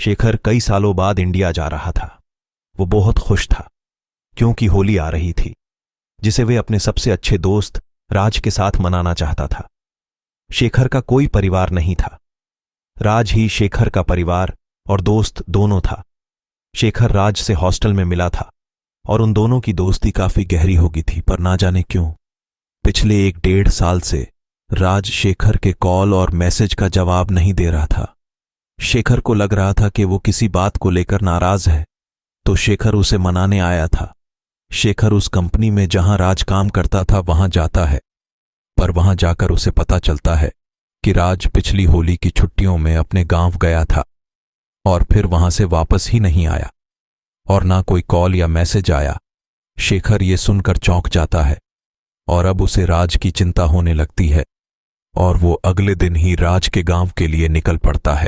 शेखर कई सालों बाद इंडिया जा रहा था। वो बहुत खुश था क्योंकि होली आ रही थी, जिसे वे अपने सबसे अच्छे दोस्त राज के साथ मनाना चाहता था। शेखर का कोई परिवार नहीं था। राज ही शेखर का परिवार और दोस्त दोनों था। शेखर राज से हॉस्टल में मिला था और उन दोनों की दोस्ती काफी गहरी हो गई थी, पर ना जाने क्यों पिछले 1-1.5 साल से राज शेखर के कॉल और मैसेज का जवाब नहीं दे रहा था। शेखर को लग रहा था कि वो किसी बात को लेकर नाराज है, तो शेखर उसे मनाने आया था। शेखर उस कंपनी में जहां राज काम करता था वहां जाता है, पर वहां जाकर उसे पता चलता है कि राज पिछली होली की छुट्टियों में अपने गांव गया था और फिर वहां से वापस ही नहीं आया और ना कोई कॉल या मैसेज आया। शेखर ये सुनकर चौंक जाता है और अब उसे राज की चिंता होने लगती है और वो अगले दिन ही राज के गांव के लिए निकल पड़ता है।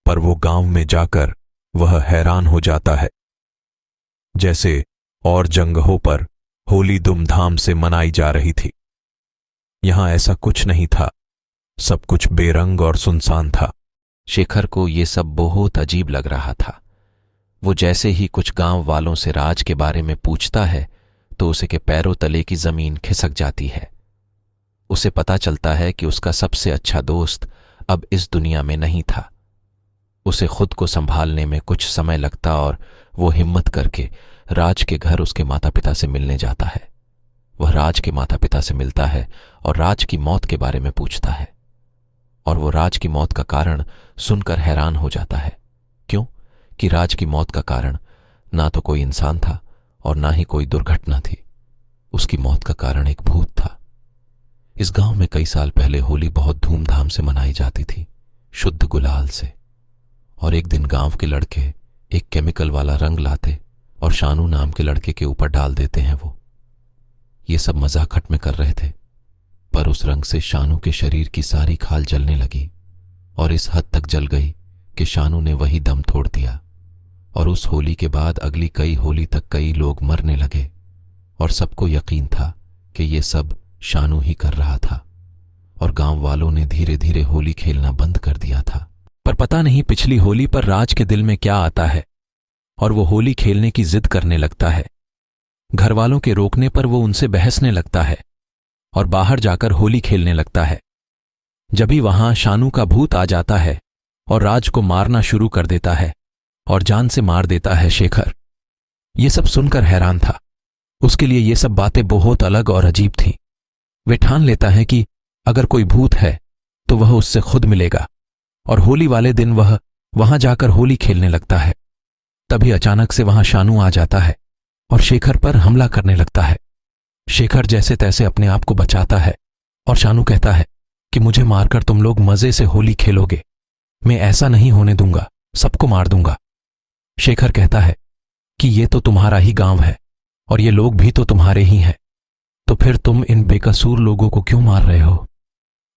पर वो गांव में जाकर वह हैरान हो जाता है। जैसे और जगहों पर होली धूमधाम से मनाई जा रही थी, यहां ऐसा कुछ नहीं था। सब कुछ बेरंग और सुनसान था। शेखर को ये सब बहुत अजीब लग रहा था। वो जैसे ही कुछ गांव वालों से राज के बारे में पूछता है तो उसे के पैरों तले की जमीन खिसक जाती है। उसे पता चलता है कि उसका सबसे अच्छा दोस्त अब इस दुनिया में नहीं था। उसे खुद को संभालने में कुछ समय लगता और वो हिम्मत करके राज के घर उसके माता पिता से मिलने जाता है। वह राज के माता पिता से मिलता है और राज की मौत के बारे में पूछता है, और वो राज की मौत का कारण सुनकर हैरान हो जाता है। क्यों कि राज की मौत का कारण ना तो कोई इंसान था और ना ही कोई दुर्घटना थी। उसकी मौत का कारण एक भूत था। इस गांव में कई साल पहले होली बहुत धूमधाम से मनाई जाती थी, शुद्ध गुलाल से। और एक दिन गांव के लड़के एक केमिकल वाला रंग लाते और शानू नाम के लड़के के ऊपर डाल देते हैं। वो ये सब मजाक में कर रहे थे, पर उस रंग से शानू के शरीर की सारी खाल जलने लगी और इस हद तक जल गई कि शानू ने वही दम तोड़ दिया। और उस होली के बाद अगली कई होली तक कई लोग मरने लगे और सबको यकीन था कि ये सब शानू ही कर रहा था। और गांव वालों ने धीरे धीरे होली खेलना बंद कर दिया था। पर पता नहीं पिछली होली पर राज के दिल में क्या आता है और वो होली खेलने की जिद करने लगता है। घर वालों के रोकने पर वो उनसे बहसने लगता है और बाहर जाकर होली खेलने लगता है। जब भी वहां शानू का भूत आ जाता है और राज को मारना शुरू कर देता है और जान से मार देता है शेखर। ये सब सुनकर हैरान था। उसके लिए ये सब बातें बहुत अलग और अजीब थीं। वे ठान लेता है कि अगर कोई भूत है तो वह उससे खुद मिलेगा और होली वाले दिन वह वहां जाकर होली खेलने लगता है। तभी अचानक से वहां शानू आ जाता है और शेखर पर हमला करने लगता है। शेखर जैसे तैसे अपने आप को बचाता है और शानू कहता है कि मुझे मारकर तुम लोग मजे से होली खेलोगे। मैं ऐसा नहीं होने दूंगा, सबको मार दूंगा। शेखर कहता है कि ये तो तुम्हारा ही गांव है और ये लोग भी तो तुम्हारे ही हैं, तो फिर तुम इन बेकसूर लोगों को क्यों मार रहे हो?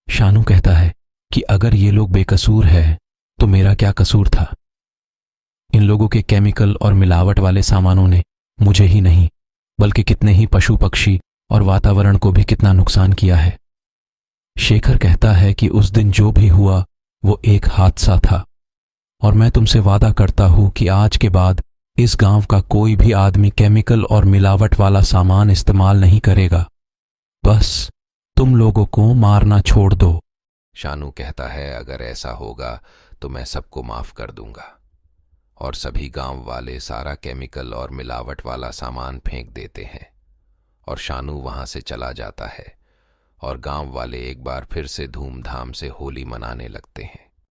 शानू कहता है कि अगर ये लोग बेकसूर है तो मेरा क्या कसूर था? इन लोगों के केमिकल और मिलावट वाले सामानों ने मुझे ही नहीं बल्कि कितने ही पशु पक्षी और वातावरण को भी कितना नुकसान किया है। शेखर कहता है कि उस दिन जो भी हुआ वो एक हादसा था और मैं तुमसे वादा करता हूं कि आज के बाद इस गांव का कोई भी आदमी केमिकल और मिलावट वाला सामान इस्तेमाल नहीं करेगा। बस तुम लोगों को मारना छोड़ दो। शानू कहता है अगर ऐसा होगा तो मैं सबको माफ कर दूंगा। और सभी गांव वाले सारा केमिकल और मिलावट वाला सामान फेंक देते हैं और शानू वहां से चला जाता है और गांव वाले एक बार फिर से धूमधाम से होली मनाने लगते हैं।